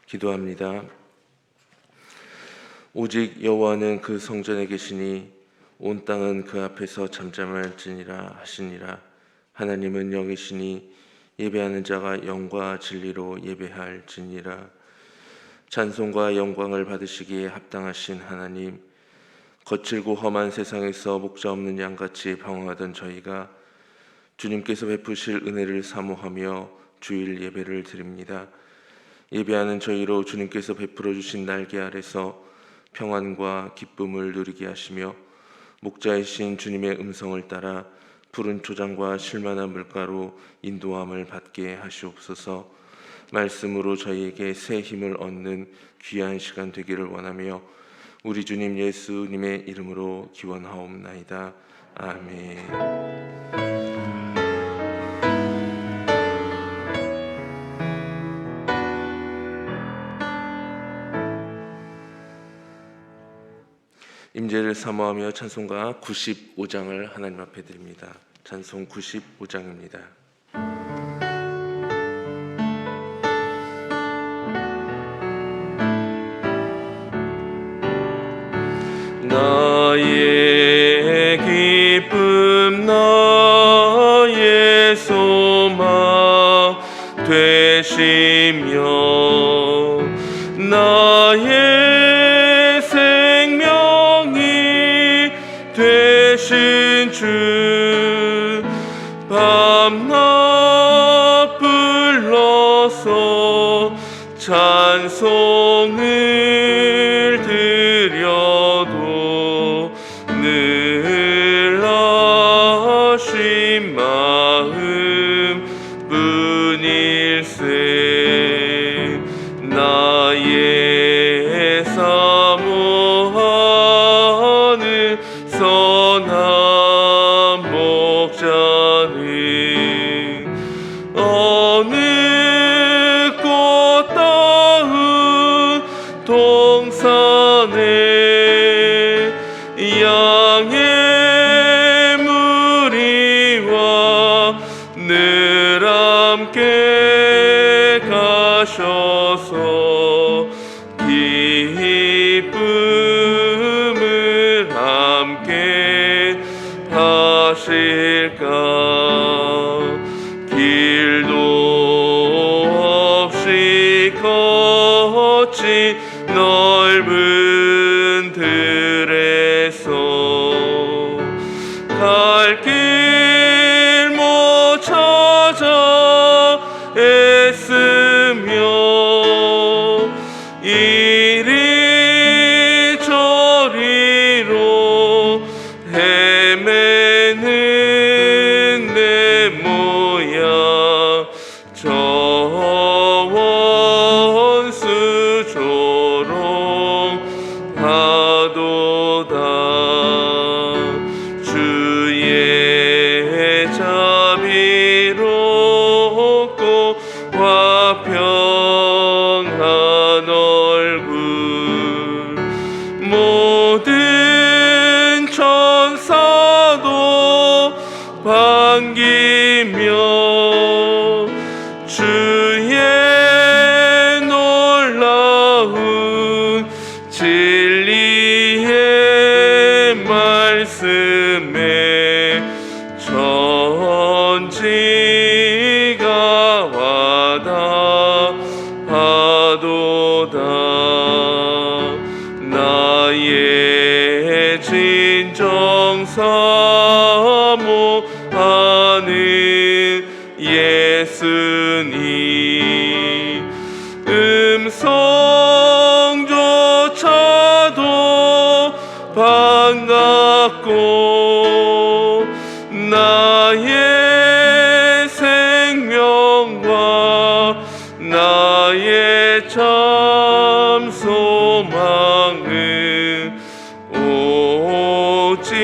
기도합니다. 오직 여호와는 그 성전에 계시니 온 땅은 그 앞에서 잠잠할지니라 하시니라. 하나님은 영이시니 예배하는 자가 영과 진리로 예배할지니라. 찬송과 영광을 받으시기에 합당하신 하나님, 거칠고 험한 세상에서 목자 없는 양같이 방황하던 저희가 주님께서 베푸실 은혜를 사모하며 주일 예배를 드립니다. 예배하는 저희로 주님께서 베풀어 주신 날개 아래서 평안과 기쁨을 누리게 하시며 목자이신 주님의 음성을 따라 푸른 초장과 실만한 물가로 인도함을 받게 하시옵소서. 말씀으로 저희에게 새 힘을 얻는 귀한 시간 되기를 원하며 우리 주님 예수님의 이름으로 기원하옵나이다. 아멘. 임재를 사모하며 찬송가 95장을 하나님 앞에 드립니다. 찬송 95장입니다. 나의 기쁨 나의 소망 되시며 나의 생명이 되신 주 밤낮 불러서 찬송을 드려도 늘 아쉬운 마음 뿐일세. 나의 사모하는 선한 목자는 어느 꽃다운 동산에 양의 무리와 늘 함께 가셔서 기쁨을 함께 하실까. 길도 없이 거친 넓은 들에서 갈 길 못 찾아 애쓰며 이리저리로 헤매는 내 모양 저 원수조롱 하도다. 주의 자비롭고 화평한 얼굴 모든 천사도 반기며 주의 놀라운 진리의 말씀에 천지가 와닿아도다. 나의 진정 사모하는 예수님 음성조차도 반갑고 나의 생명과 나의 참 소망은 오직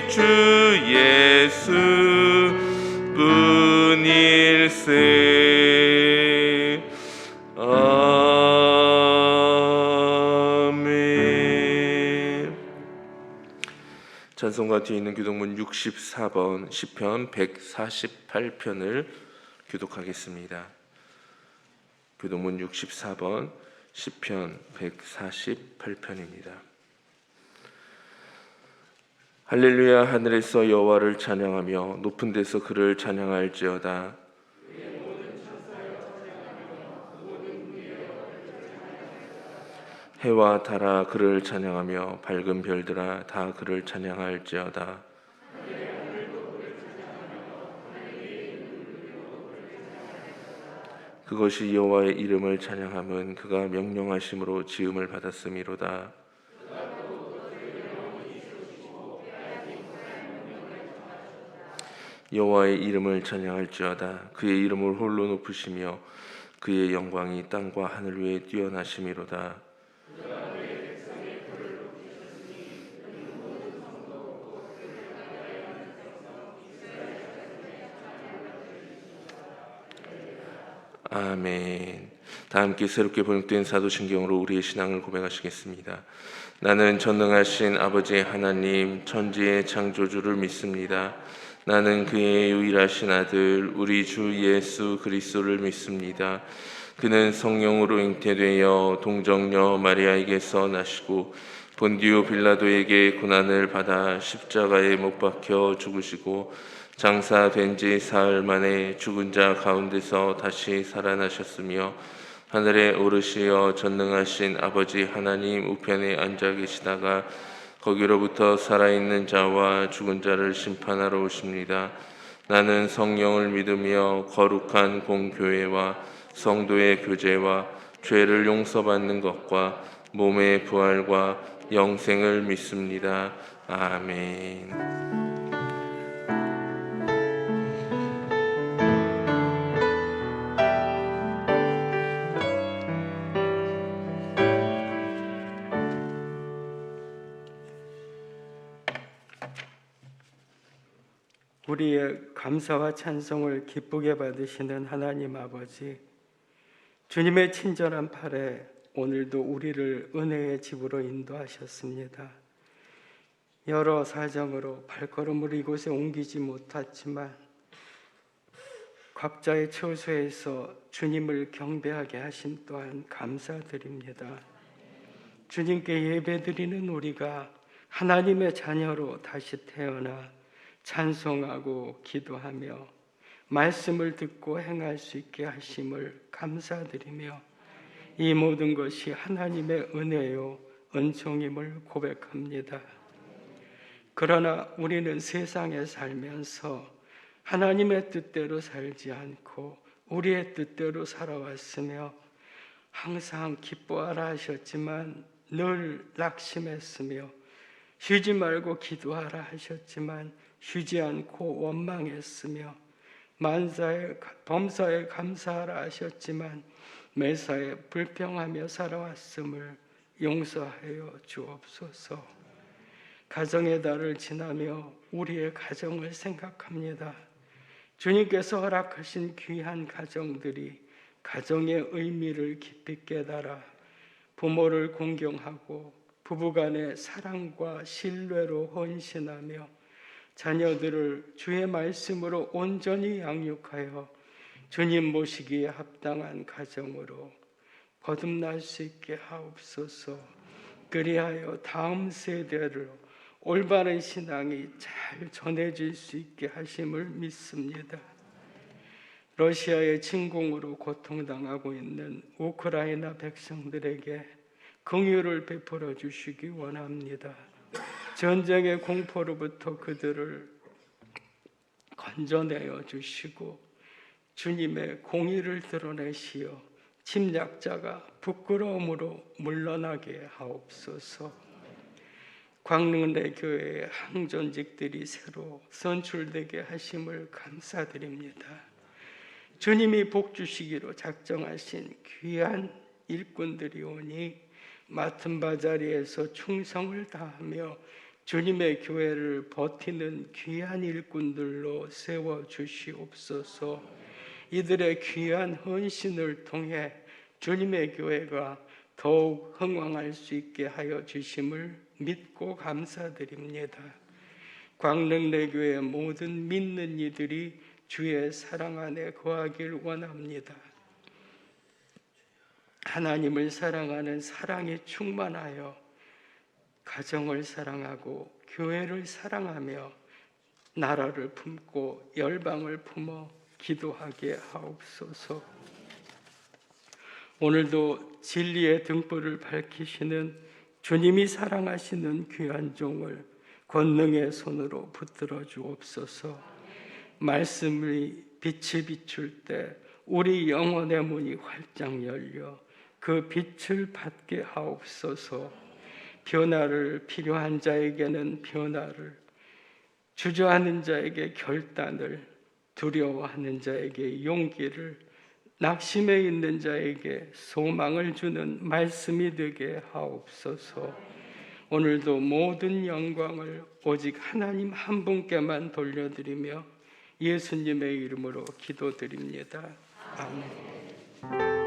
주 예수 뿐일세. 아멘. 찬송가 뒤에 있는 교독문 64번 시편 148편을 교독하겠습니다. 교동문 64번 시편 148편입니다. 할렐루야. 하늘에서 여호와를 찬양하며 높은 데서 그를 찬양할지어다. 해와 달아 그를 찬양하며 밝은 별들아 다 그를 찬양할지어다. 그것이 여호와의 이름을 찬양함은 그가 명령하심으로 지음을 받았음이로다. 여호와의 이름을 찬양할지어다. 그의 이름을 홀로 높으시며 그의 영광이 땅과 하늘 위에 뛰어나심이로다. 아멘. 다 함께 새롭게 번역된 사도신경으로 우리의 신앙을 고백하시겠습니다. 나는 전능하신 아버지 하나님 천지의 창조주를 믿습니다. 나는 그의 유일하신 아들 우리 주 예수 그리스도를 믿습니다. 그는 성령으로 잉태되어 동정녀 마리아에게서 나시고 본디오 빌라도에게 고난을 받아 십자가에 못 박혀 죽으시고 장사된 지 사흘 만에 죽은 자 가운데서 다시 살아나셨으며 하늘에 오르시어 전능하신 아버지 하나님 우편에 앉아 계시다가 거기로부터 살아있는 자와 죽은 자를 심판하러 오십니다. 나는 성령을 믿으며 거룩한 공교회와 성도의 교제와 죄를 용서받는 것과 몸의 부활과 영생을 믿습니다. 아멘. 우리의 감사와 찬송을 기쁘게 받으시는 하나님 아버지, 주님의 친절한 팔에 오늘도 우리를 은혜의 집으로 인도하셨습니다. 여러 사정으로 발걸음을 이곳에 옮기지 못했지만 각자의 처소에서 주님을 경배하게 하신 또한 감사드립니다. 주님께 예배드리는 우리가 하나님의 자녀로 다시 태어나 찬송하고 기도하며 말씀을 듣고 행할 수 있게 하심을 감사드리며 이 모든 것이 하나님의 은혜요 은총임을 고백합니다. 그러나 우리는 세상에 살면서 하나님의 뜻대로 살지 않고 우리의 뜻대로 살아왔으며 항상 기뻐하라 하셨지만 늘 낙심했으며 쉬지 말고 기도하라 하셨지만 쉬지 않고 원망했으며 만사에 범사에 감사하라 하셨지만 매사에 불평하며 살아왔음을 용서하여 주옵소서. 가정의 달을 지나며 우리의 가정을 생각합니다. 주님께서 허락하신 귀한 가정들이 가정의 의미를 깊이 깨달아 부모를 공경하고 부부간의 사랑과 신뢰로 헌신하며 자녀들을 주의 말씀으로 온전히 양육하여 주님 모시기에 합당한 가정으로 거듭날 수 있게 하옵소서. 그리하여 다음 세대로 올바른 신앙이 잘 전해질 수 있게 하심을 믿습니다. 러시아의 침공으로 고통당하고 있는 우크라이나 백성들에게 긍휼을 베풀어 주시기 원합니다. 전쟁의 공포로부터 그들을 건져내어 주시고 주님의 공의를 드러내시어 침략자가 부끄러움으로 물러나게 하옵소서. 광릉내 교회의 항존직들이 새로 선출되게 하심을 감사드립니다. 주님이 복 주시기로 작정하신 귀한 일꾼들이 오니 맡은 바 자리에서 충성을 다하며 주님의 교회를 버티는 귀한 일꾼들로 세워주시옵소서. 이들의 귀한 헌신을 통해 주님의 교회가 더욱 흥왕할 수 있게 하여 주심을 믿고 감사드립니다. 광릉내교회 모든 믿는 이들이 주의 사랑 안에 거하길 원합니다. 하나님을 사랑하는 사랑이 충만하여 가정을 사랑하고 교회를 사랑하며 나라를 품고 열방을 품어 기도하게 하옵소서. 오늘도 진리의 등불을 밝히시는 주님이 사랑하시는 귀한 종을 권능의 손으로 붙들어 주옵소서. 말씀이 빛이 비출 때 우리 영혼의 문이 활짝 열려 그 빛을 받게 하옵소서. 변화를 필요한 자에게는 변화를, 주저하는 자에게 결단을, 두려워하는 자에게 용기를, 낙심해 있는 자에게 소망을 주는 말씀이 되게 하옵소서. 오늘도 모든 영광을 오직 하나님 한 분께만 돌려드리며 예수님의 이름으로 기도드립니다. 아멘.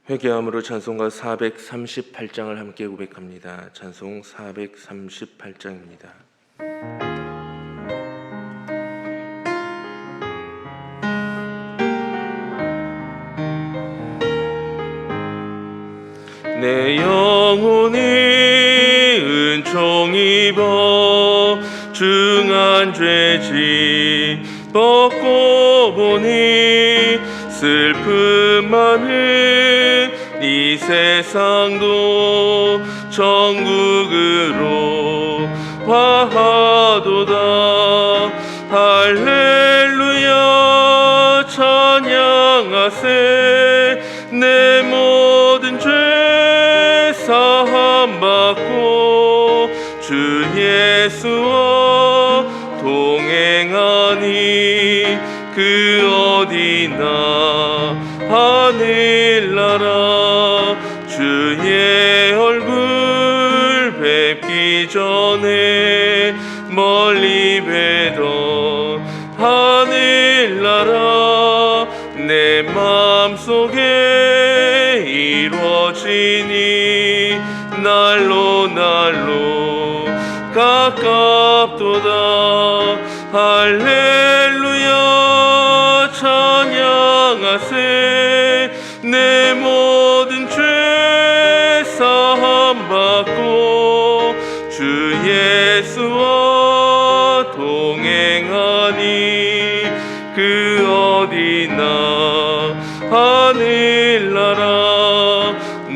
회개함으로 찬송가 438장을 함께 고백합니다. 찬송 438장입니다. 내 영혼이 은총 입어 중한 죄지 벗고 보니 슬픔 많은 이 세상도 천국으로 화하도다. 할렐루야 찬양하세. 내 모든 죄 사함 받고 주 예수와 동행하니 그 어디나 하늘나라 주의 얼굴 뵙기 전에 멀리 뵈던 하늘나라 내 마음속에 이루어지니 날로 날로 가깝도다. 할렐루야 찬양하세. 내 모든 죄 사함 받고 주 예수와 동행하니 그 어디나 하늘나라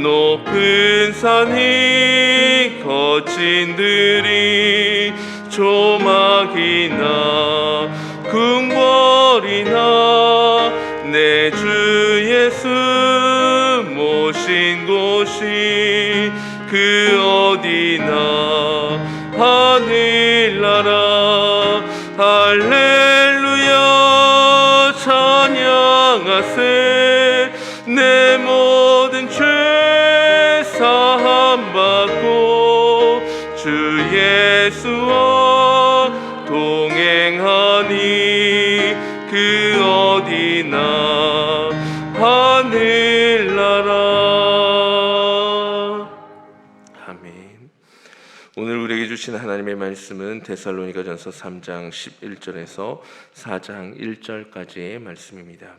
높은 산이 거친 들이 조막이나 궁궐이나 내 주 예수 모신 곳이 그 어디나 하늘나라 할렐루야 찬양하세. 내 모든 죄 사함 받고 주 예수와 동행하니 그 어디나 하늘나라. 아멘. 오늘 우리에게 주신 하나님의 말씀은 데살로니가전서 3장 11절에서 4장 1절까지의 말씀입니다.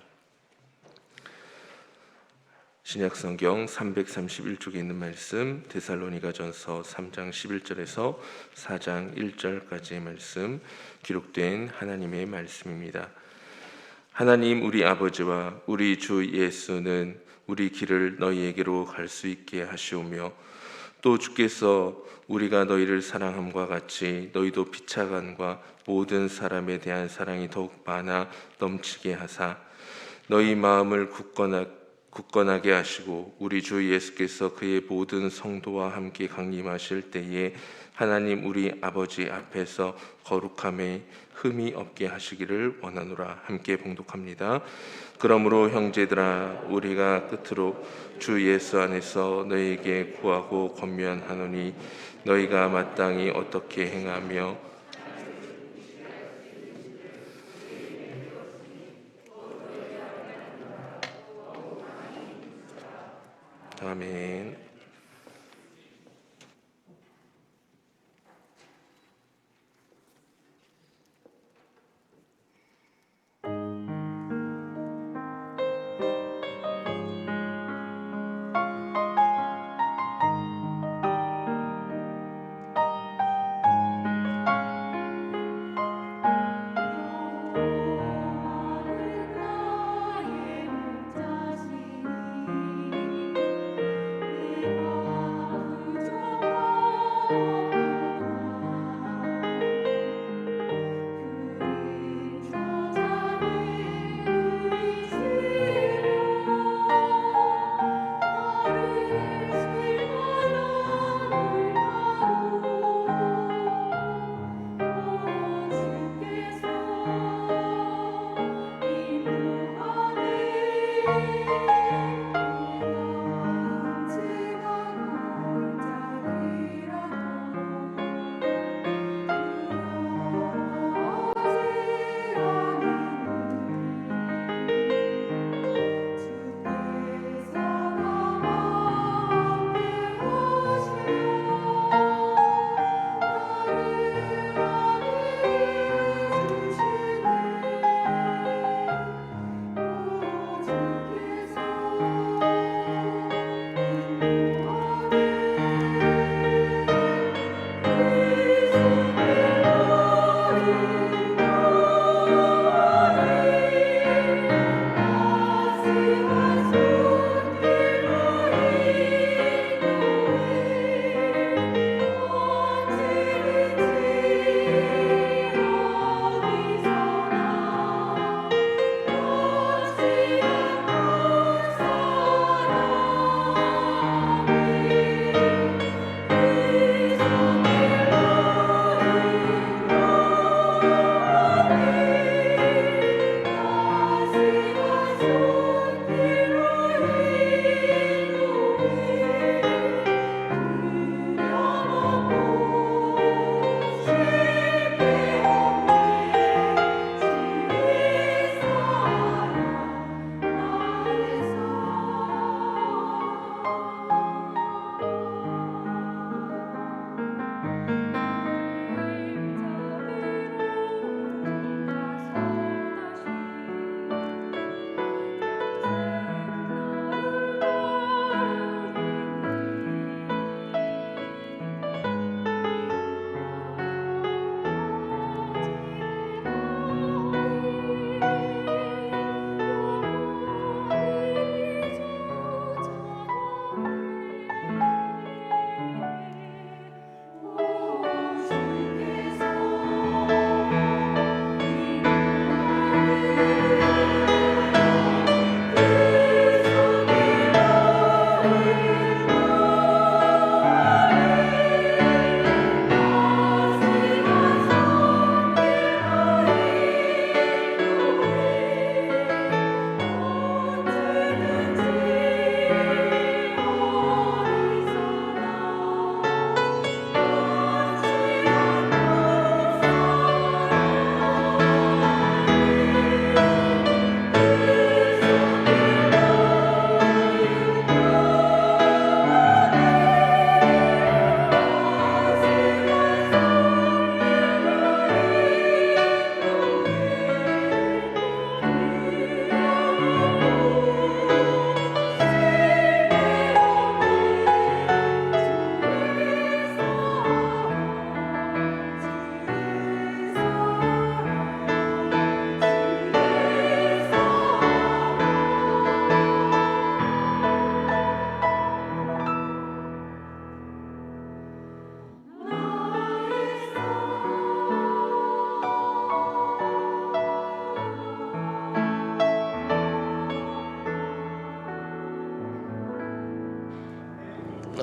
신약성경 331쪽에 있는 말씀, 데살로니가전서 3장 11절에서 4장 1절까지의 말씀, 기록된 하나님의 말씀입니다. 하나님 우리 아버지와 우리 주 예수는 우리 길을 너희에게로 갈 수 있게 하시오며 또 주께서 우리가 너희를 사랑함과 같이 너희도 비차간과 모든 사람에 대한 사랑이 더욱 많아 넘치게 하사 너희 마음을 굳건하게 하시고 우리 주 예수께서 그의 모든 성도와 함께 강림하실 때에 하나님 우리 아버지 앞에서 거룩함에 흠이 없게 하시기를 원하노라. 함께 봉독합니다. 그러므로 형제들아 우리가 끝으로 주 예수 안에서 너희에게 구하고 권면하노니 너희가 마땅히 어떻게 행하며 아멘.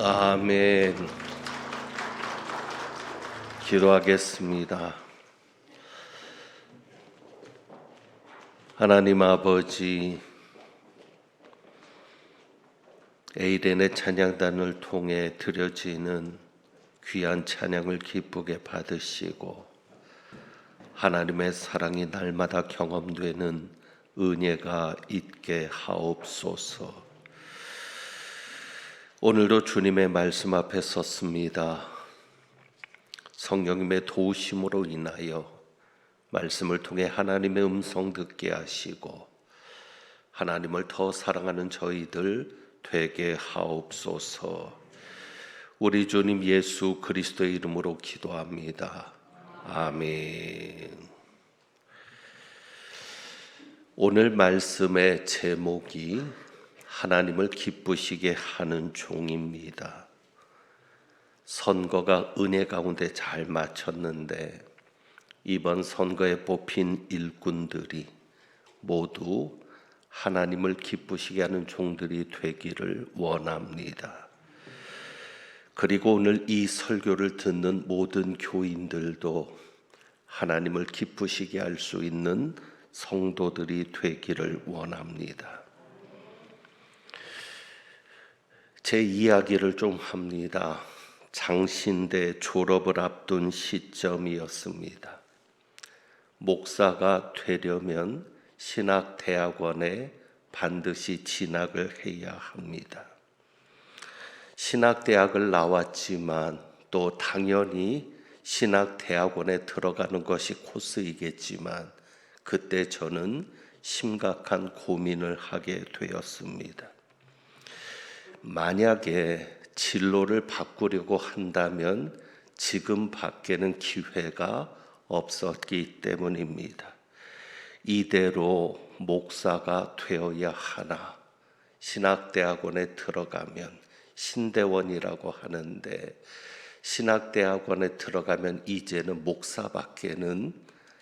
아멘. 기도하겠습니다. 하나님 아버지, 에이렌의 찬양단을 통해 드려지는 귀한 찬양을 기쁘게 받으시고 하나님의 사랑이 날마다 경험되는 은혜가 있게 하옵소서. 오늘도 주님의 말씀 앞에 섰습니다. 성령님의 도우심으로 인하여 말씀을 통해 하나님의 음성 듣게 하시고 하나님을 더 사랑하는 저희들 되게 하옵소서. 우리 주님 예수 그리스도의 이름으로 기도합니다. 아멘. 오늘 말씀의 제목이 하나님을 기쁘시게 하는 종입니다. 선거가 은혜 가운데 잘 맞췄는데 이번 선거에 뽑힌 일꾼들이 모두 하나님을 기쁘시게 하는 종들이 되기를 원합니다. 그리고 오늘 이 설교를 듣는 모든 교인들도 하나님을 기쁘시게 할 수 있는 성도들이 되기를 원합니다. 제 이야기를 좀 합니다. 장신대 졸업을 앞둔 시점이었습니다. 목사가 되려면 신학대학원에 반드시 진학을 해야 합니다. 신학대학을 나왔지만 또 당연히 신학대학원에 들어가는 것이 코스이겠지만 그때 저는 심각한 고민을 하게 되었습니다. 만약에 진로를 바꾸려고 한다면 지금 밖에는 기회가 없었기 때문입니다. 이대로 목사가 되어야 하나, 신학대학원에 들어가면 신대원이라고 하는데 신학대학원에 들어가면 이제는 목사밖에는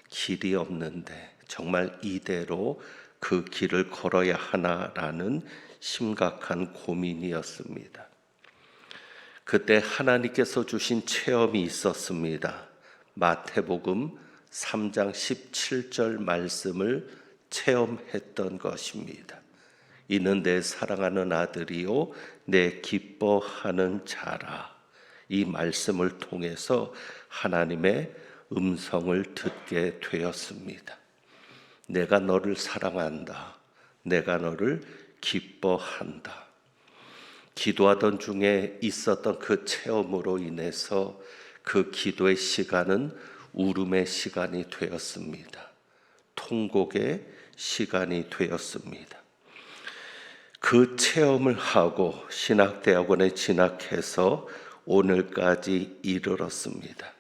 길이 없는데 정말 이대로 그 길을 걸어야 하나라는 심각한 고민이었습니다. 그때 하나님께서 주신 체험이 있었습니다. 마태복음 3장 17절 말씀을 체험했던 것입니다. 이는 내 사랑하는 아들이요 내 기뻐하는 자라. 이 말씀을 통해서 하나님의 음성을 듣게 되었습니다. 내가 너를 사랑한다. 내가 너를 기뻐한다. 기도하던 중에 있었던 그 체험으로 인해서 그 기도의 시간은 울음의 시간이 되었습니다. 통곡의 시간이 되었습니다. 그 체험을 하고 신학대학원에 진학해서 오늘까지 이르렀습니다.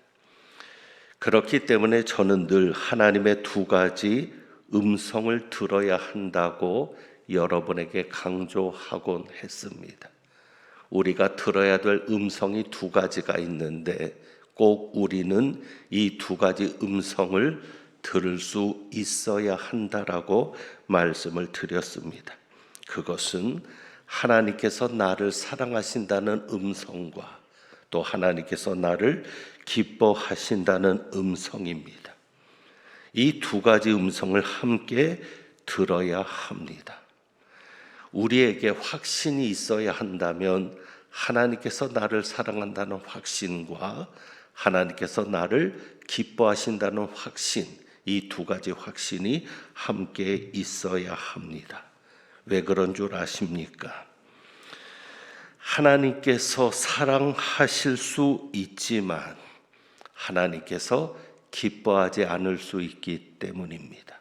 그렇기 때문에 저는 늘 하나님의 두 가지 음성을 들어야 한다고 여러분에게 강조하곤 했습니다. 우리가 들어야 될 음성이 두 가지가 있는데 꼭 우리는 이 두 가지 음성을 들을 수 있어야 한다라고 말씀을 드렸습니다. 그것은 하나님께서 나를 사랑하신다는 음성과 또 하나님께서 나를 기뻐하신다는 음성입니다. 이 두 가지 음성을 함께 들어야 합니다. 우리에게 확신이 있어야 한다면 하나님께서 나를 사랑한다는 확신과 하나님께서 나를 기뻐하신다는 확신, 이 두 가지 확신이 함께 있어야 합니다. 왜 그런 줄 아십니까? 하나님께서 사랑하실 수 있지만 하나님께서 기뻐하지 않을 수 있기 때문입니다.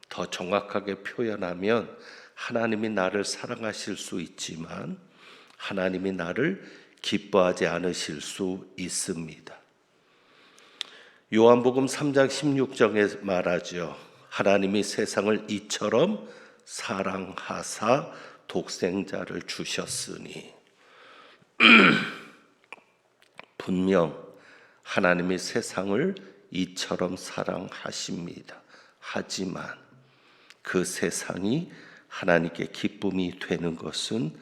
더 정확하게 표현하면 하나님이 나를 사랑하실 수 있지만 하나님이 나를 기뻐하지 않으실 수 있습니다. 요한복음 3장 16절에 말하죠. 하나님이 세상을 이처럼 사랑하사 독생자를 주셨으니 분명 하나님이 세상을 이처럼 사랑하십니다. 하지만 그 세상이 하나님께 기쁨이 되는 것은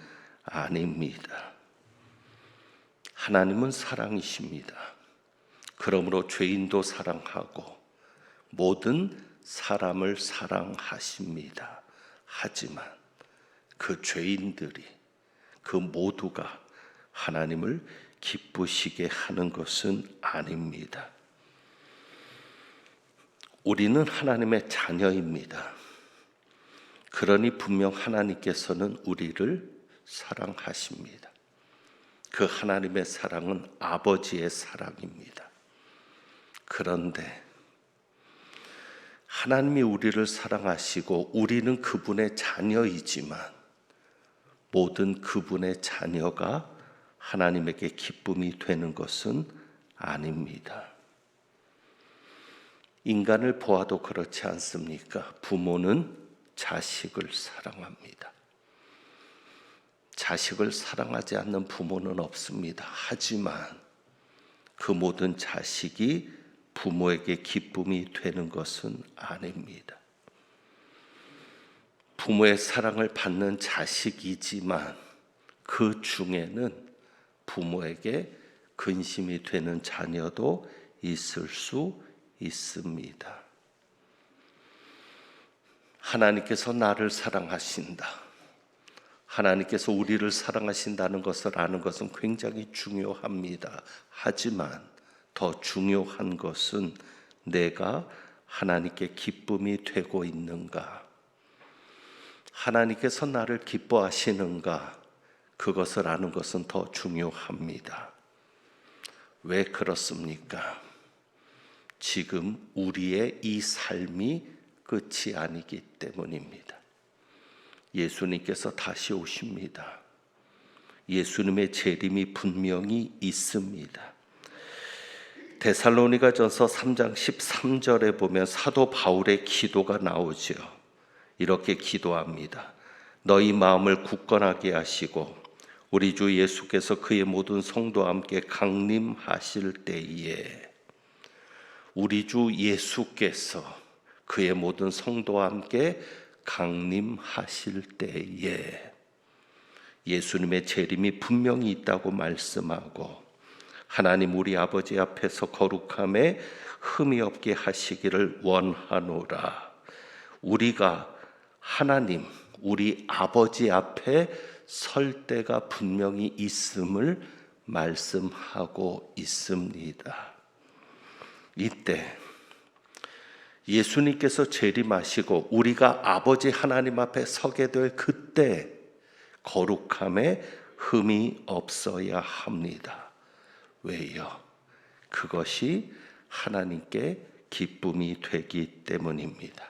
아닙니다. 하나님은 사랑이십니다. 그러므로 죄인도 사랑하고 모든 사람을 사랑하십니다. 하지만 그 죄인들이 그 모두가 하나님을 기쁘시게 하는 것은 아닙니다. 우리는 하나님의 자녀입니다. 그러니 분명 하나님께서는 우리를 사랑하십니다. 그 하나님의 사랑은 아버지의 사랑입니다. 그런데 하나님이 우리를 사랑하시고 우리는 그분의 자녀이지만 모든 그분의 자녀가 하나님에게 기쁨이 되는 것은 아닙니다. 인간을 보아도 그렇지 않습니까? 부모는 자식을 사랑합니다. 자식을 사랑하지 않는 부모는 없습니다. 하지만 그 모든 자식이 부모에게 기쁨이 되는 것은 아닙니다. 부모의 사랑을 받는 자식이지만 그 중에는 부모에게 근심이 되는 자녀도 있을 수 있습니다. 하나님께서 나를 사랑하신다. 하나님께서 우리를 사랑하신다는 것을 아는 것은 굉장히 중요합니다. 하지만 더 중요한 것은 내가 하나님께 기쁨이 되고 있는가? 하나님께서 나를 기뻐하시는가? 그것을 아는 것은 더 중요합니다. 왜 그렇습니까? 지금 우리의 이 삶이 끝이 아니기 때문입니다. 예수님께서 다시 오십니다. 예수님의 재림이 분명히 있습니다. 데살로니가전서 3장 13절에 보면 사도 바울의 기도가 나오죠. 이렇게 기도합니다. 너희 마음을 굳건하게 하시고 우리 주 예수께서 그의 모든 성도와 함께 강림하실 때에, 우리 주 예수께서 그의 모든 성도와 함께 강림하실 때에 예수님의 재림이 분명히 있다고 말씀하고, 하나님 우리 아버지 앞에서 거룩함에 흠이 없게 하시기를 원하노라. 우리가 하나님 우리 아버지 앞에 설 때가 분명히 있음을 말씀하고 있습니다. 이때 예수님께서 재림하시고 우리가 아버지 하나님 앞에 서게 될 그때 거룩함에 흠이 없어야 합니다. 왜요? 그것이 하나님께 기쁨이 되기 때문입니다.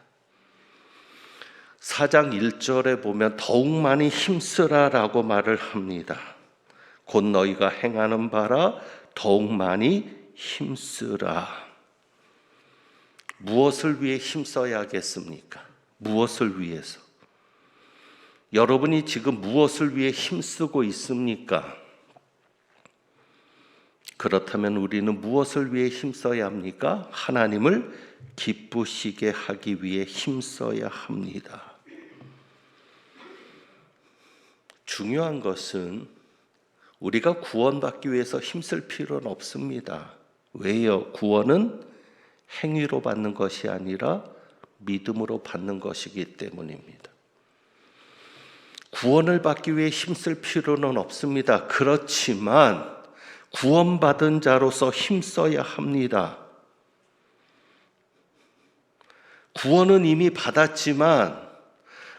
4장 1절에 보면 더욱 많이 힘쓰라라고 말을 합니다. 곧 너희가 행하는 바라 더욱 많이 힘쓰라. 무엇을 위해 힘써야겠습니까? 무엇을 위해서? 여러분이 지금 무엇을 위해 힘쓰고 있습니까? 그렇다면 우리는 무엇을 위해 힘써야 합니까? 하나님을 기쁘시게 하기 위해 힘써야 합니다. 중요한 것은 우리가 구원받기 위해서 힘쓸 필요는 없습니다. 왜요? 구원은 행위로 받는 것이 아니라 믿음으로 받는 것이기 때문입니다. 구원을 받기 위해 힘쓸 필요는 없습니다. 그렇지만 구원받은 자로서 힘써야 합니다. 구원은 이미 받았지만,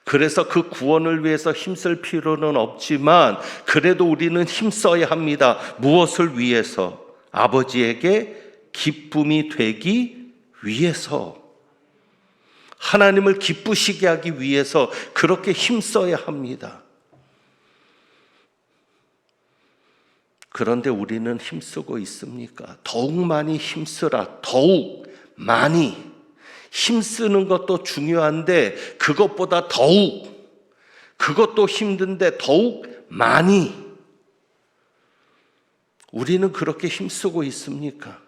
그래서 그 구원을 위해서 힘쓸 필요는 없지만 그래도 우리는 힘써야 합니다. 무엇을 위해서? 아버지에게 기쁨이 되기 위해서, 하나님을 기쁘시게 하기 위해서 그렇게 힘써야 합니다. 그런데 우리는 힘쓰고 있습니까? 더욱 많이 힘쓰라. 더욱 많이. 힘쓰는 것도 중요한데 그것보다 더욱, 그것도 힘든데 더욱 많이 우리는 그렇게 힘쓰고 있습니까?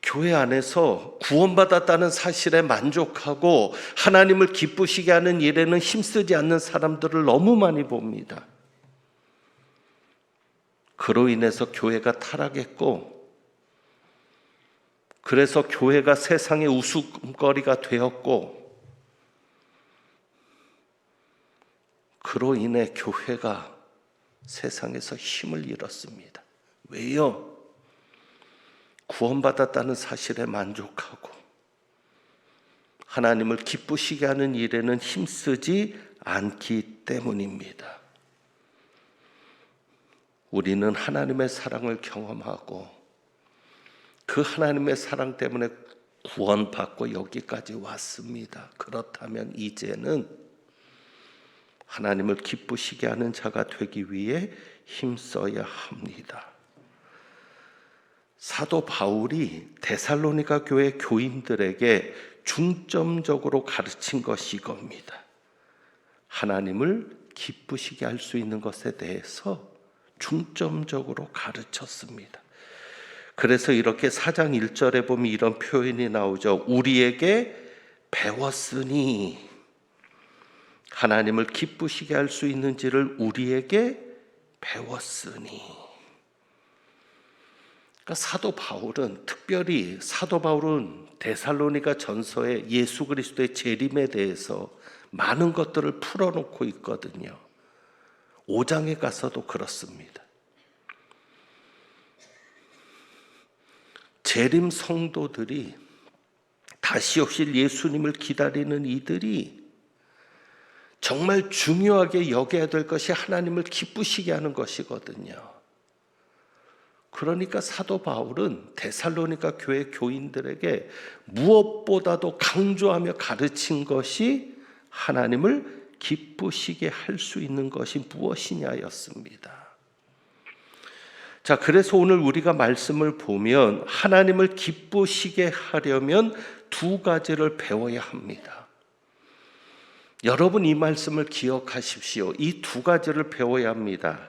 교회 안에서 구원받았다는 사실에 만족하고 하나님을 기쁘시게 하는 일에는 힘쓰지 않는 사람들을 너무 많이 봅니다. 그로 인해서 교회가 타락했고, 그래서 교회가 세상의 웃음거리가 되었고, 그로 인해 교회가 세상에서 힘을 잃었습니다. 왜요? 구원받았다는 사실에 만족하고 하나님을 기쁘시게 하는 일에는 힘쓰지 않기 때문입니다. 우리는 하나님의 사랑을 경험하고 그 하나님의 사랑 때문에 구원받고 여기까지 왔습니다. 그렇다면 이제는 하나님을 기쁘시게 하는 자가 되기 위해 힘써야 합니다. 사도 바울이 데살로니가 교회 교인들에게 중점적으로 가르친 것이 이겁니다. 하나님을 기쁘시게 할 수 있는 것에 대해서 중점적으로 가르쳤습니다. 그래서 이렇게 4장 1절에 보면 이런 표현이 나오죠. 우리에게 배웠으니, 하나님을 기쁘시게 할 수 있는지를 우리에게 배웠으니. 그러니까 사도 바울은 데살로니가 전서에 예수 그리스도의 재림에 대해서 많은 것들을 풀어놓고 있거든요. 5장에 가서도 그렇습니다. 재림 성도들이, 다시 오실 예수님을 기다리는 이들이 정말 중요하게 여겨야 될 것이 하나님을 기쁘시게 하는 것이거든요. 그러니까 사도 바울은 데살로니가 교회 교인들에게 무엇보다도 강조하며 가르친 것이 하나님을 기쁘시게 할 수 있는 것이 무엇이냐였습니다. 자, 그래서 오늘 우리가 말씀을 보면 하나님을 기쁘시게 하려면 두 가지를 배워야 합니다. 여러분, 이 말씀을 기억하십시오. 이 두 가지를 배워야 합니다.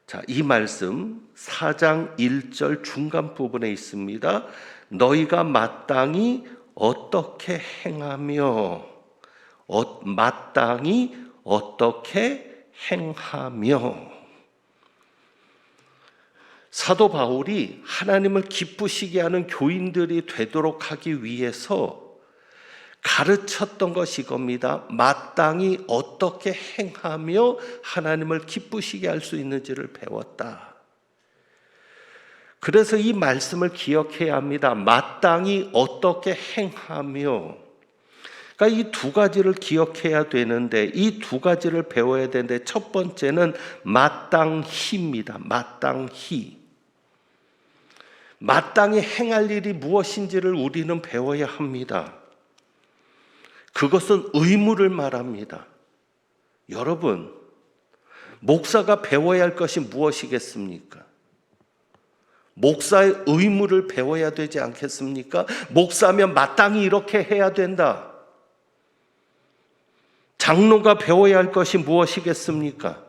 자, 이 말씀 4장 1절 중간 부분에 있습니다. 너희가 마땅히 어떻게 행하며, 마땅히 어떻게 행하며. 사도 바울이 하나님을 기쁘시게 하는 교인들이 되도록 하기 위해서 가르쳤던 것이 이겁니다. 마땅히 어떻게 행하며 하나님을 기쁘시게 할 수 있는지를 배웠다. 그래서 이 말씀을 기억해야 합니다. 마땅히 어떻게 행하며. 그러니까 이 두 가지를 기억해야 되는데, 이 두 가지를 배워야 되는데, 첫 번째는 마땅히입니다. 마땅히. 마땅히 행할 일이 무엇인지를 우리는 배워야 합니다. 그것은 의무를 말합니다. 여러분, 목사가 배워야 할 것이 무엇이겠습니까? 목사의 의무를 배워야 되지 않겠습니까? 목사면 마땅히 이렇게 해야 된다. 장로가 배워야 할 것이 무엇이겠습니까?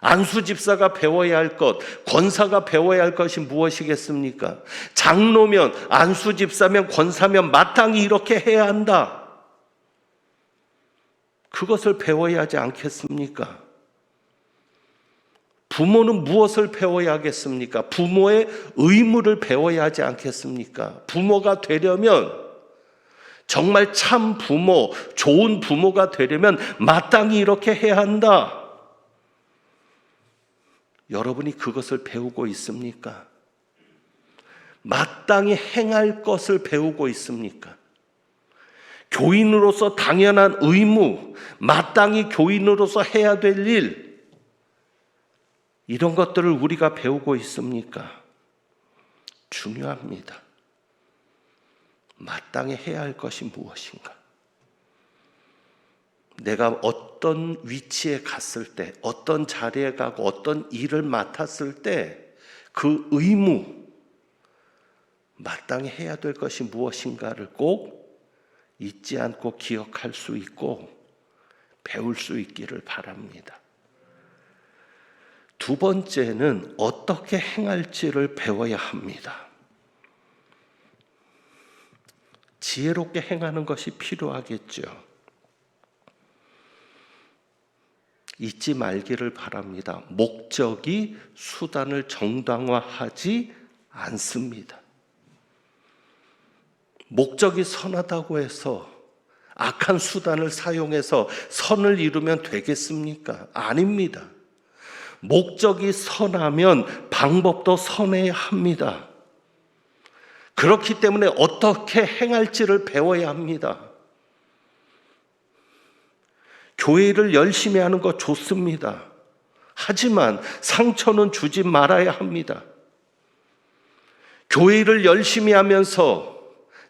안수 집사가 배워야 할 것, 권사가 배워야 할 것이 무엇이겠습니까? 장로면, 안수 집사면, 권사면 마땅히 이렇게 해야 한다. 그것을 배워야 하지 않겠습니까? 부모는 무엇을 배워야 하겠습니까? 부모의 의무를 배워야 하지 않겠습니까? 부모가 되려면, 정말 참 부모, 좋은 부모가 되려면 마땅히 이렇게 해야 한다. 여러분이 그것을 배우고 있습니까? 마땅히 행할 것을 배우고 있습니까? 교인으로서 당연한 의무, 마땅히 교인으로서 해야 될 일, 이런 것들을 우리가 배우고 있습니까? 중요합니다. 마땅히 해야 할 것이 무엇인가? 내가 어떤 위치에 갔을 때, 어떤 자리에 가고 어떤 일을 맡았을 때 그 의무, 마땅히 해야 될 것이 무엇인가를 꼭 잊지 않고 기억할 수 있고 배울 수 있기를 바랍니다. 두 번째는 어떻게 행할지를 배워야 합니다. 지혜롭게 행하는 것이 필요하겠죠. 잊지 말기를 바랍니다. 목적이 수단을 정당화하지 않습니다. 목적이 선하다고 해서 악한 수단을 사용해서 선을 이루면 되겠습니까? 아닙니다. 목적이 선하면 방법도 선해야 합니다. 그렇기 때문에 어떻게 행할지를 배워야 합니다. 교회 일을 열심히 하는 거 좋습니다. 하지만 상처는 주지 말아야 합니다. 교회 일을 열심히 하면서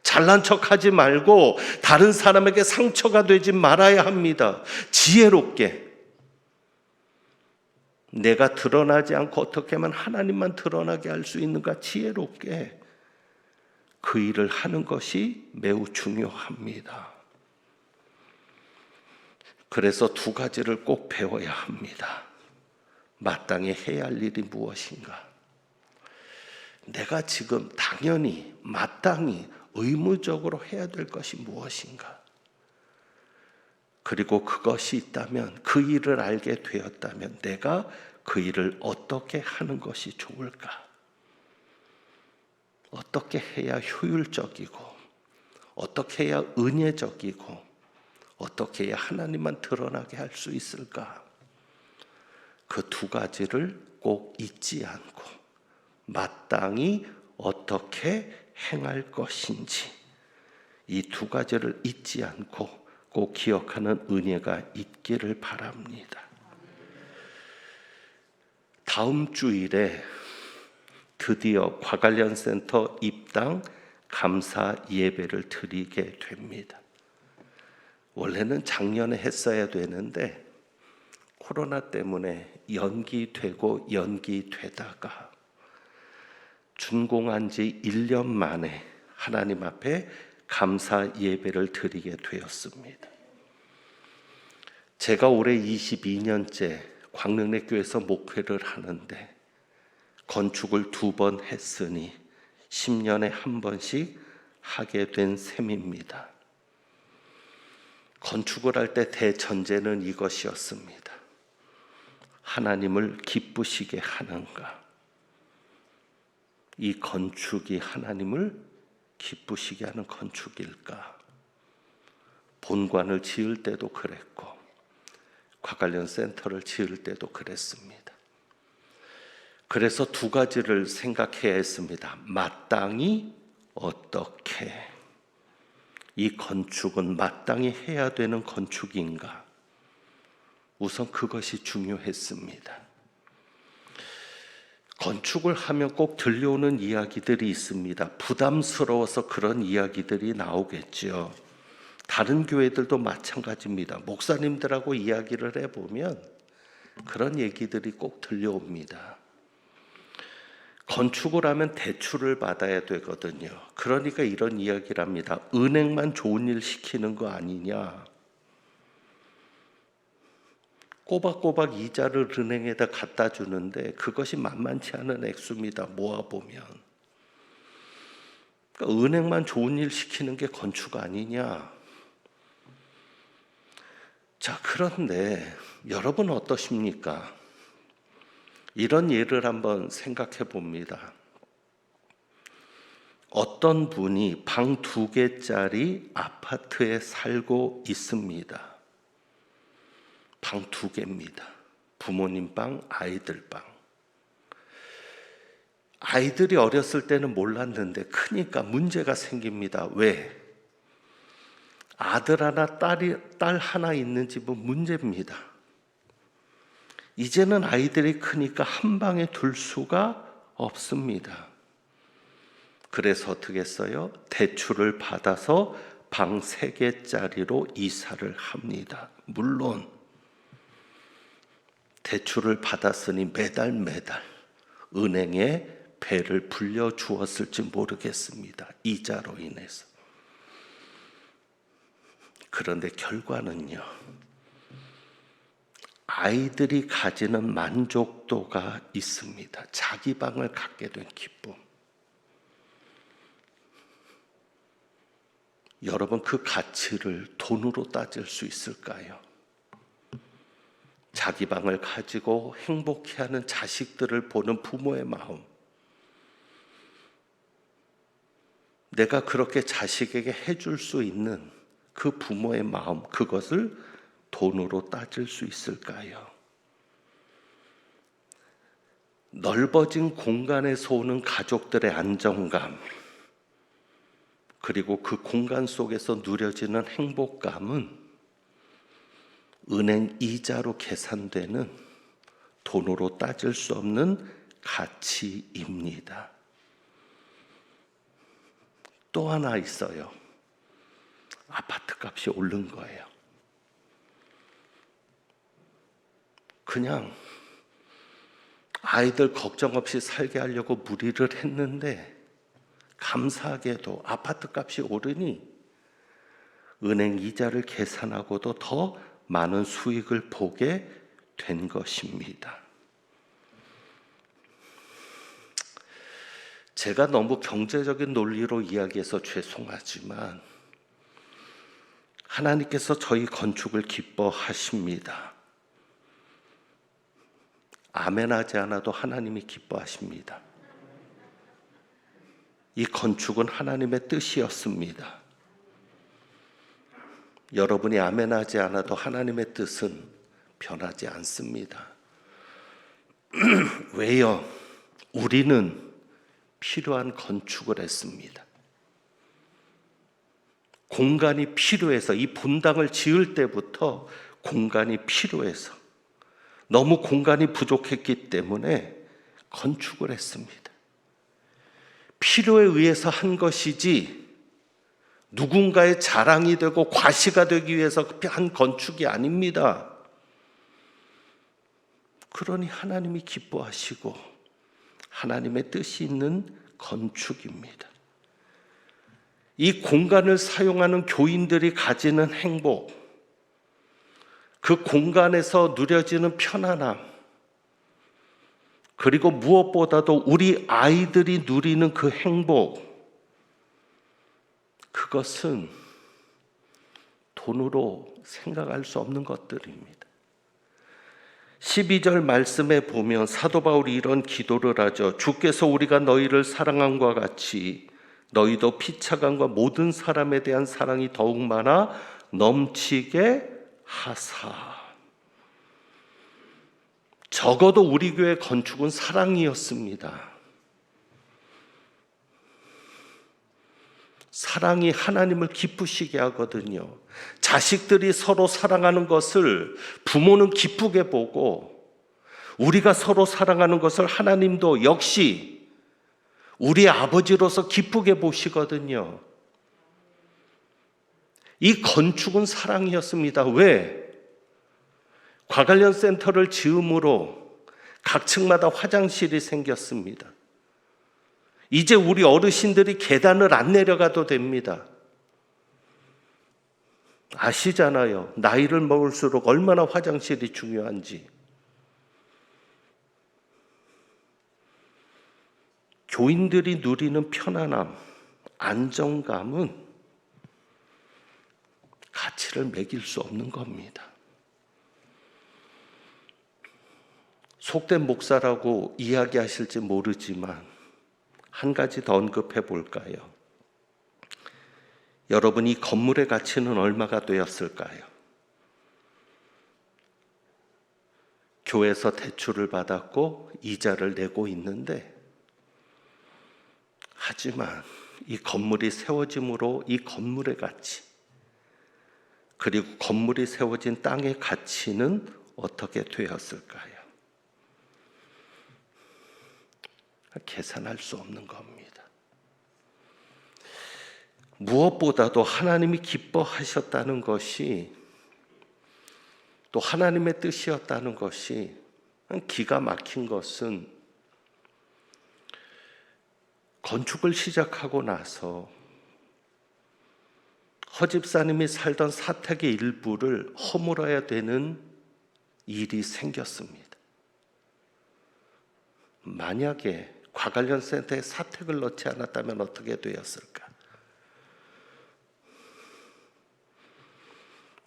잘난 척하지 말고 다른 사람에게 상처가 되지 말아야 합니다. 지혜롭게 내가 드러나지 않고 어떻게 하면 하나님만 드러나게 할 수 있는가, 지혜롭게 그 일을 하는 것이 매우 중요합니다. 그래서 두 가지를 꼭 배워야 합니다. 마땅히 해야 할 일이 무엇인가? 내가 지금 당연히 마땅히 의무적으로 해야 될 것이 무엇인가? 그리고 그것이 있다면, 그 일을 알게 되었다면 내가 그 일을 어떻게 하는 것이 좋을까? 어떻게 해야 효율적이고, 어떻게 해야 은혜적이고, 어떻게 해야 하나님만 드러나게 할 수 있을까? 그 두 가지를 꼭 잊지 않고 마땅히 어떻게 행할 것인지, 이 두 가지를 잊지 않고 꼭 기억하는 은혜가 있기를 바랍니다. 다음 주일에 드디어 과관련센터 입당 감사 예배를 드리게 됩니다. 원래는 작년에 했어야 되는데 코로나 때문에 연기되다가 준공한 지 1년 만에 하나님 앞에 감사 예배를 드리게 되었습니다. 제가 올해 22년째 광릉내교회에서 목회를 하는데 건축을 2번 했으니 10년에 한 번씩 하게 된 셈입니다. 건축을 할 때 대전제는 이것이었습니다. 하나님을 기쁘시게 하는가? 이 건축이 하나님을 기쁘시게 하는 건축일까? 본관을 지을 때도 그랬고 과관련센터를 지을 때도 그랬습니다. 그래서 두 가지를 생각해야 했습니다. 마땅히 어떻게, 이 건축은 마땅히 해야 되는 건축인가? 우선 그것이 중요했습니다. 건축을 하면 꼭 들려오는 이야기들이 있습니다. 부담스러워서 그런 이야기들이 나오겠죠. 다른 교회들도 마찬가지입니다. 목사님들하고 이야기를 해보면 그런 얘기들이 꼭 들려옵니다. 건축을 하면 대출을 받아야 되거든요. 그러니까 이런 이야기를 합니다. 은행만 좋은 일 시키는 거 아니냐. 꼬박꼬박 이자를 은행에다 갖다 주는데 그것이 만만치 않은 액수입니다. 모아보면. 그러니까 은행만 좋은 일 시키는 게 건축 아니냐. 자, 그런데 여러분 어떠십니까? 이런 예를 한번 생각해 봅니다. 어떤 분이 방 2개짜리 아파트에 살고 있습니다. 방 2개입니다. 부모님 방, 아이들 방. 아이들이 어렸을 때는 몰랐는데 크니까 문제가 생깁니다. 왜? 아들 하나, 딸 하나 있는 집은 문제입니다. 이제는 아이들이 크니까 한 방에 둘 수가 없습니다. 그래서 어떻게 했어요? 대출을 받아서 방 3개짜리로 이사를 합니다. 물론 대출을 받았으니 매달 은행에 배를 불려 주었을지 모르겠습니다. 이자로 인해서. 그런데 결과는요, 아이들이 가지는 만족도가 있습니다. 자기 방을 갖게 된 기쁨. 여러분, 그 가치를 돈으로 따질 수 있을까요? 자기 방을 가지고 행복해하는 자식들을 보는 부모의 마음, 내가 그렇게 자식에게 해줄 수 있는 그 부모의 마음, 그것을 돈으로 따질 수 있을까요? 넓어진 공간에서 오는 가족들의 안정감, 그리고 그 공간 속에서 누려지는 행복감은 은행 이자로 계산되는 돈으로 따질 수 없는 가치입니다. 또 하나 있어요. 아파트 값이 오른 거예요. 그냥 아이들 걱정 없이 살게 하려고 무리를 했는데 감사하게도 아파트 값이 오르니 은행 이자를 계산하고도 더 많은 수익을 보게 된 것입니다. 제가 너무 경제적인 논리로 이야기해서 죄송하지만 하나님께서 저희 건축을 기뻐하십니다. 아멘하지 않아도 하나님이 기뻐하십니다. 이 건축은 하나님의 뜻이었습니다. 여러분이 아멘하지 않아도 하나님의 뜻은 변하지 않습니다. 왜요? 우리는 필요한 건축을 했습니다. 공간이 필요해서, 이 분당을 지을 때부터 공간이 필요해서, 너무 공간이 부족했기 때문에 건축을 했습니다. 필요에 의해서 한 것이지 누군가의 자랑이 되고 과시가 되기 위해서 한 건축이 아닙니다. 그러니 하나님이 기뻐하시고 하나님의 뜻이 있는 건축입니다. 이 공간을 사용하는 교인들이 가지는 행복, 그 공간에서 누려지는 편안함, 그리고 무엇보다도 우리 아이들이 누리는 그 행복, 그것은 돈으로 생각할 수 없는 것들입니다. 12절 말씀에 보면 사도 바울이 이런 기도를 하죠. 주께서 우리가 너희를 사랑함과 같이 너희도 피차간과 모든 사람에 대한 사랑이 더욱 많아 넘치게 하사. 적어도 우리 교회 건축은 사랑이었습니다. 사랑이 하나님을 기쁘시게 하거든요. 자식들이 서로 사랑하는 것을 부모는 기쁘게 보고, 우리가 서로 사랑하는 것을 하나님도 역시 우리 아버지로서 기쁘게 보시거든요. 이 건축은 사랑이었습니다. 왜? 과관련 센터를 지음으로 각 층마다 화장실이 생겼습니다. 이제 우리 어르신들이 계단을 안 내려가도 됩니다. 아시잖아요. 나이를 먹을수록 얼마나 화장실이 중요한지. 교인들이 누리는 편안함, 안정감은 가치를 매길 수 없는 겁니다. 속된 목사라고 이야기하실지 모르지만 한 가지 더 언급해 볼까요? 여러분, 이 건물의 가치는 얼마가 되었을까요? 교회에서 대출을 받았고 이자를 내고 있는데, 하지만 이 건물이 세워짐으로 이 건물의 가치, 그리고 건물이 세워진 땅의 가치는 어떻게 되었을까요? 계산할 수 없는 겁니다. 무엇보다도 하나님이 기뻐하셨다는 것이, 또 하나님의 뜻이었다는 것이 기가 막힌 것은, 건축을 시작하고 나서 허집사님이 살던 사택의 일부를 허물어야 되는 일이 생겼습니다. 만약에 과관련 센터에 사택을 넣지 않았다면 어떻게 되었을까?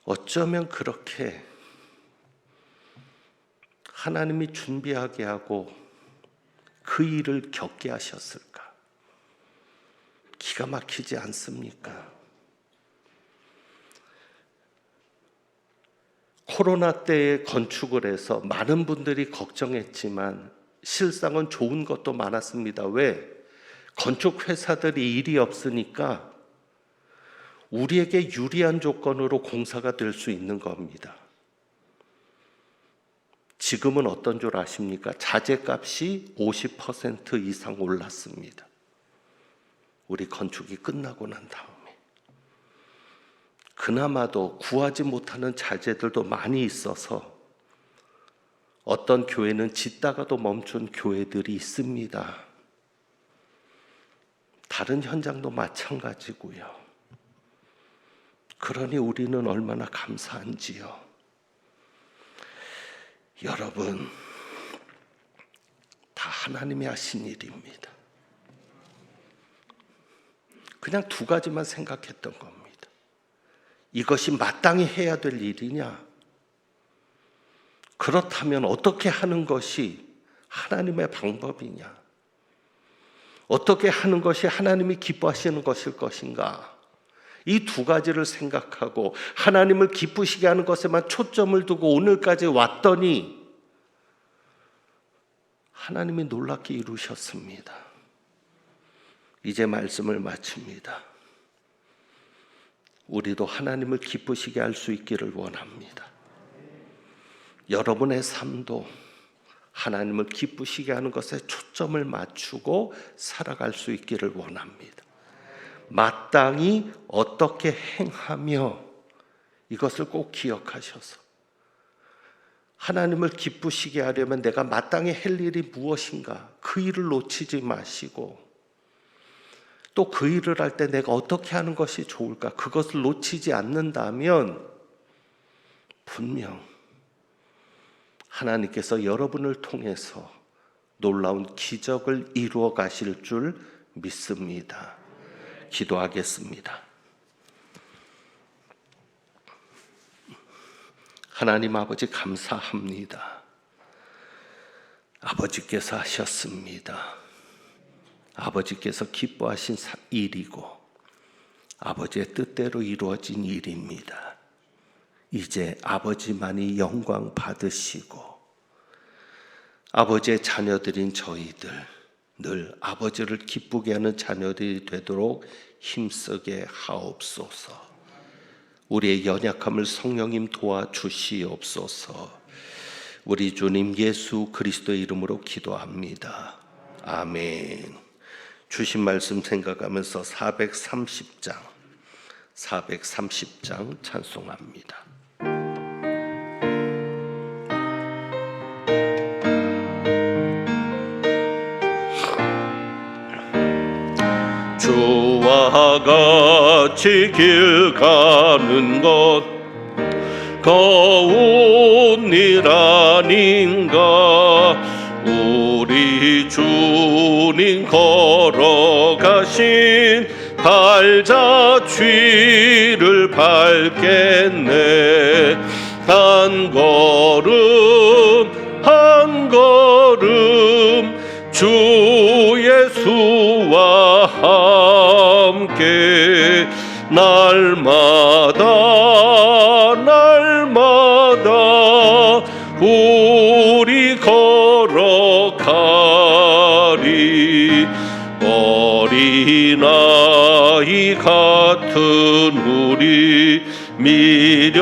어쩌면 그렇게 하나님이 준비하게 하고 그 일을 겪게 하셨을까? 기가 막히지 않습니까? 코로나 때에 건축을 해서 많은 분들이 걱정했지만 실상은 좋은 것도 많았습니다. 왜? 건축 회사들이 일이 없으니까 우리에게 유리한 조건으로 공사가 될 수 있는 겁니다. 지금은 어떤 줄 아십니까? 자재값이 50% 이상 올랐습니다. 우리 건축이 끝나고 난 다음에. 그나마도 구하지 못하는 자재들도 많이 있어서 어떤 교회는 짓다가도 멈춘 교회들이 있습니다. 다른 현장도 마찬가지고요. 그러니 우리는 얼마나 감사한지요. 여러분, 다 하나님이 하신 일입니다. 그냥 두 가지만 생각했던 겁니다. 이것이 마땅히 해야 될 일이냐? 그렇다면 어떻게 하는 것이 하나님의 방법이냐? 어떻게 하는 것이 하나님이 기뻐하시는 것일 것인가? 이 두 가지를 생각하고 하나님을 기쁘시게 하는 것에만 초점을 두고 오늘까지 왔더니 하나님이 놀랍게 이루셨습니다. 이제 말씀을 마칩니다. 우리도 하나님을 기쁘시게 할 수 있기를 원합니다. 여러분의 삶도 하나님을 기쁘시게 하는 것에 초점을 맞추고 살아갈 수 있기를 원합니다. 마땅히 어떻게 행하며, 이것을 꼭 기억하셔서 하나님을 기쁘시게 하려면 내가 마땅히 할 일이 무엇인가, 그 일을 놓치지 마시고, 또 그 일을 할 때 내가 어떻게 하는 것이 좋을까, 그것을 놓치지 않는다면 분명 하나님께서 여러분을 통해서 놀라운 기적을 이루어 가실 줄 믿습니다. 기도하겠습니다. 하나님 아버지, 감사합니다. 아버지께서 하셨습니다. 아버지께서 기뻐하신 일이고 아버지의 뜻대로 이루어진 일입니다. 이제 아버지만이 영광 받으시고 아버지의 자녀들인 저희들 늘 아버지를 기쁘게 하는 자녀들이 되도록 힘쓰게 하옵소서. 우리의 연약함을 성령님 도와주시옵소서. 우리 주님 예수 그리스도의 이름으로 기도합니다. 아멘. 주신 말씀 생각하면서 430장 찬송합니다. 주와 같이 길 가는 것 거운 일 아닌가. 우리 주님 걸어가신 발자취를 밟겠네. 한 걸음 한 걸음 주 예수와 함께 날마다 우리 걸어가리. 어린아이 같은 우리 미련하고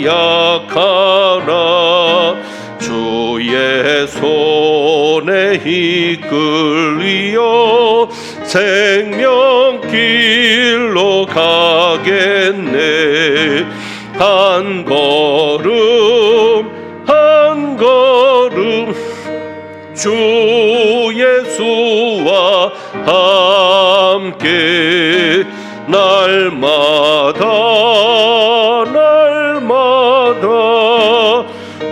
약하나 주의 손에 이끌려 생명길로 가겠네. 한 걸음 한 걸음 주 예수와 함께 날마다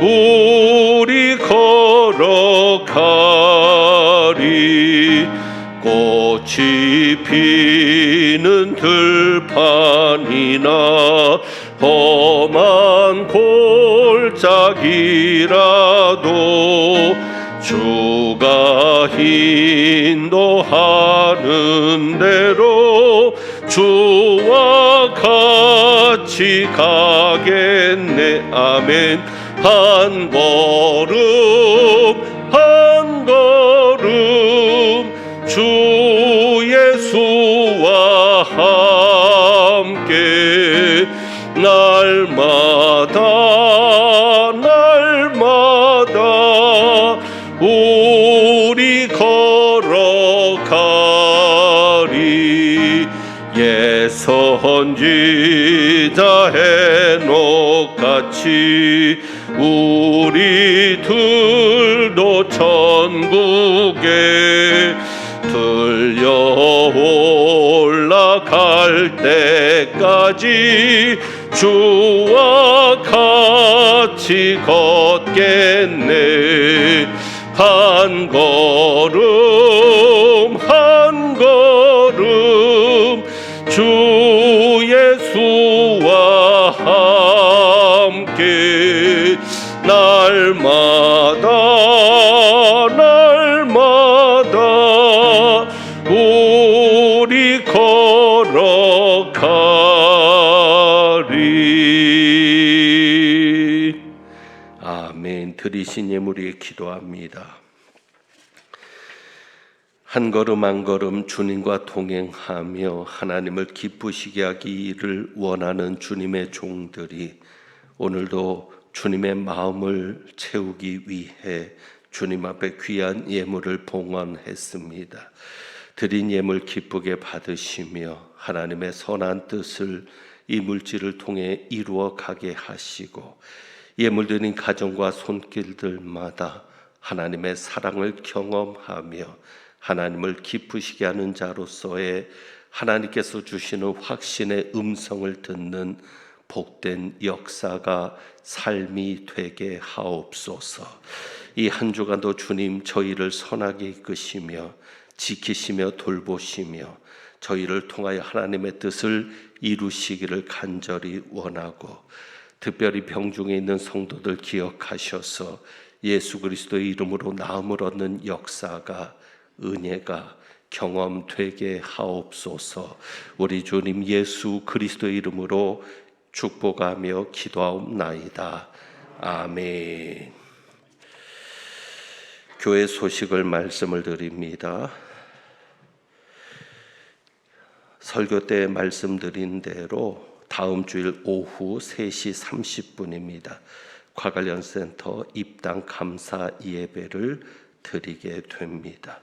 우리 걸어가리. 꽃이 피는 들판이나 험한 골짜기라도 주가 인도하는 대로 주와 같이 가겠네. 아멘. 한 걸음 한 걸음 주 예수와 함께 날마다 선지자 헤녹같이 우리들도 천국에 들려 올라갈 때까지 주와 같이 걷겠네. 한 걸음 한 걸음 주 예수와 함께 날마다 우리 걸어가리. 아멘. 드리신 예물에 기도합니다. 한 걸음 한 걸음 주님과 동행하며 하나님을 기쁘시게 하기를 원하는 주님의 종들이 오늘도 주님의 마음을 채우기 위해 주님 앞에 귀한 예물을 봉헌했습니다. 드린 예물 기쁘게 받으시며 하나님의 선한 뜻을 이 물질을 통해 이루어 가게 하시고 예물 드린 가정과 손길들마다 하나님의 사랑을 경험하며 하나님을 기쁘시게 하는 자로서의 하나님께서 주시는 확신의 음성을 듣는 복된 역사가 삶이 되게 하옵소서. 이 한 주간도 주님 저희를 선하게 이끄시며 지키시며 돌보시며 저희를 통하여 하나님의 뜻을 이루시기를 간절히 원하고 특별히 병중에 있는 성도들 기억하셔서 예수 그리스도의 이름으로 나음을 얻는 역사가 은혜가 경험되게 하옵소서. 우리 주님 예수 그리스도의 이름으로 축복하며 기도하옵나이다. 아멘. 교회 소식을 말씀을 드립니다. 설교 때 말씀드린 대로 다음 주일 오후 3시 30분입니다. 과관련센터 입당 감사 예배를 드리게 됩니다.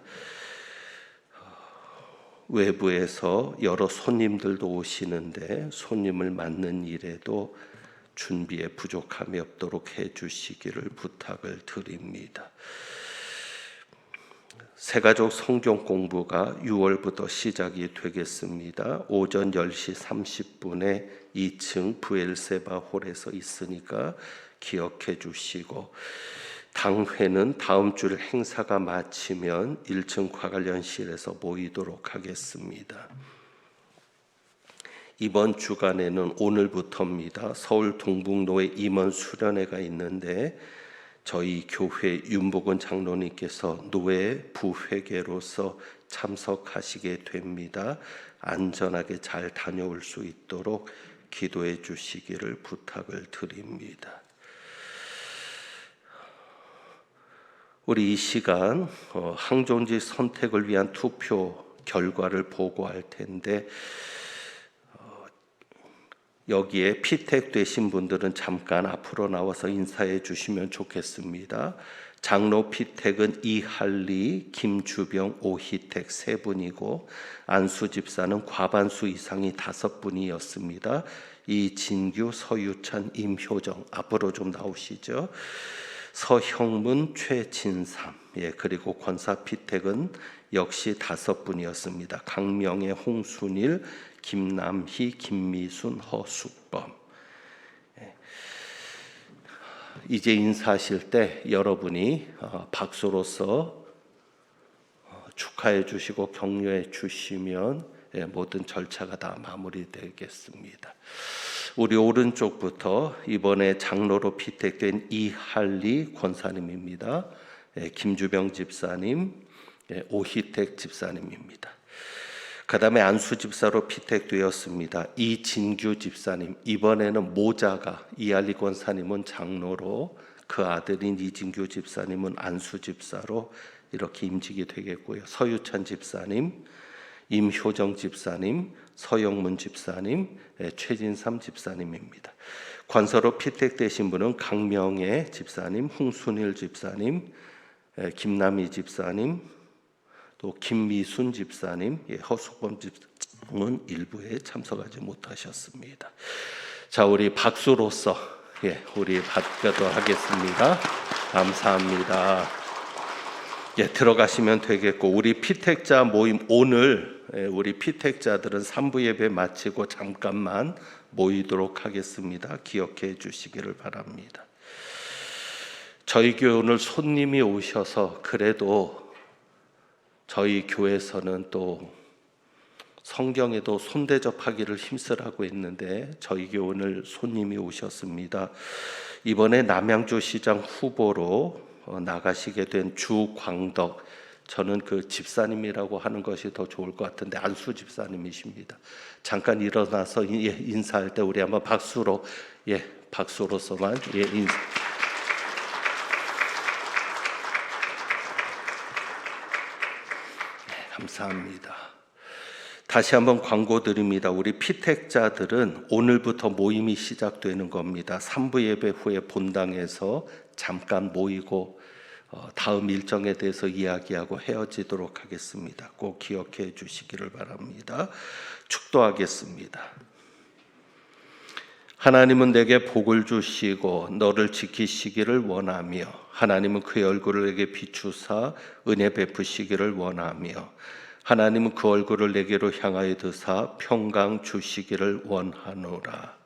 외부에서 여러 손님들도 오시는데 손님을 맞는 일에도 준비에 부족함이 없도록 해주시기를 부탁을 드립니다. 새가족 성경 공부가 6월부터 시작이 되겠습니다. 오전 10시 30분에 2층 부엘세바 홀에서 있으니까 기억해 주시고 당회는 다음 주 행사가 마치면 1층 과관련실에서 모이도록 하겠습니다. 이번 주간에는 오늘부터입니다. 서울 동북로에 임원 수련회가 있는데 저희 교회 윤복원 장로님께서 노회 부회계로서 참석하시게 됩니다. 안전하게 잘 다녀올 수 있도록 기도해 주시기를 부탁을 드립니다. 우리 이 시간 항존지 선택을 위한 투표 결과를 보고할 텐데 여기에 피택되신 분들은 잠깐 앞으로 나와서 인사해 주시면 좋겠습니다. 장로 피택은 이할리, 김주병, 오희택 3분이고 안수 집사는 과반수 이상이 5분이었습니다. 이진규, 서유찬, 임효정 앞으로 좀 나오시죠. 서형문, 최진삼, 그리고 권사 피택은 역시 5분이었습니다. 강명애, 홍순일, 김남희, 김미순, 허숙범. 이제 인사하실 때 여러분이 박수로서 축하해 주시고 격려해 주시면 모든 절차가 다 마무리되겠습니다. 우리 오른쪽부터 이번에 장로로 피택된 이할리 권사님입니다. 김주병 집사님, 오희택 집사님입니다. 그 다음에 안수 집사로 피택되었습니다. 이진규 집사님, 이번에는 모자가 이할리 권사님은 장로로 그 아들인 이진규 집사님은 안수 집사로 이렇게 임직이 되겠고요. 서유찬 집사님, 임효정 집사님, 서영문 집사님, 최진삼 집사님입니다. 관서로 피택되신 분은 강명애 집사님, 홍순일 집사님, 김남희 집사님, 또 김미순 집사님, 허숙범 분은 일부에 참석하지 못하셨습니다. 자, 우리 박수로서 우리 받도록 하겠습니다. 감사합니다. 들어가시면 되겠고, 우리 피택자 모임 오늘 우리 피택자들은 3부 예배 마치고 잠깐만 모이도록 하겠습니다. 기억해 주시기를 바랍니다. 저희 교회 오늘 손님이 오셔서 그래도 저희 교회에서는 또 성경에도 손대접하기를 힘쓰라고 했는데 저희 교회 오늘 손님이 오셨습니다. 이번에 남양주 시장 후보로 나가시게 된 주광덕, 저는 그 집사님이라고 하는 것이 더 좋을 것 같은데 안수 집사님이십니다. 잠깐 일어나서 인사할 때 우리 한번 박수로 박수로서만 인사. 감사합니다. 다시 한번 광고 드립니다. 우리 피택자들은 오늘부터 모임이 시작되는 겁니다. 3부 예배 후에 본당에서 잠깐 모이고 다음 일정에 대해서 이야기하고 헤어지도록 하겠습니다. 꼭 기억해 주시기를 바랍니다. 축도하겠습니다. 하나님은 내게 복을 주시고 너를 지키시기를 원하며 하나님은 그의 얼굴을 내게 비추사 은혜 베푸시기를 원하며 하나님은 그 얼굴을 내게로 향하여 드사 평강 주시기를 원하노라.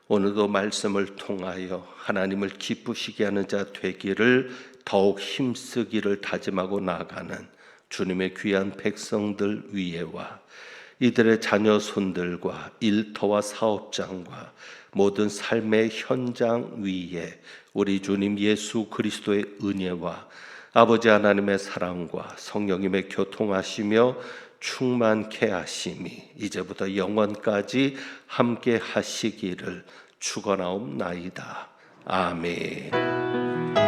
오늘도 말씀을 통하여 하나님을 기쁘시게 하는 자 되기를 더욱 힘쓰기를 다짐하고 나아가는 주님의 귀한 백성들 위에와 이들의 자녀손들과 일터와 사업장과 모든 삶의 현장 위에 우리 주님 예수 그리스도의 은혜와 아버지 하나님의 사랑과 성령님의 교통하시며 충만케 하심이 이제부터 영원까지 함께 하시기를 축원하옵나이다. 아멘.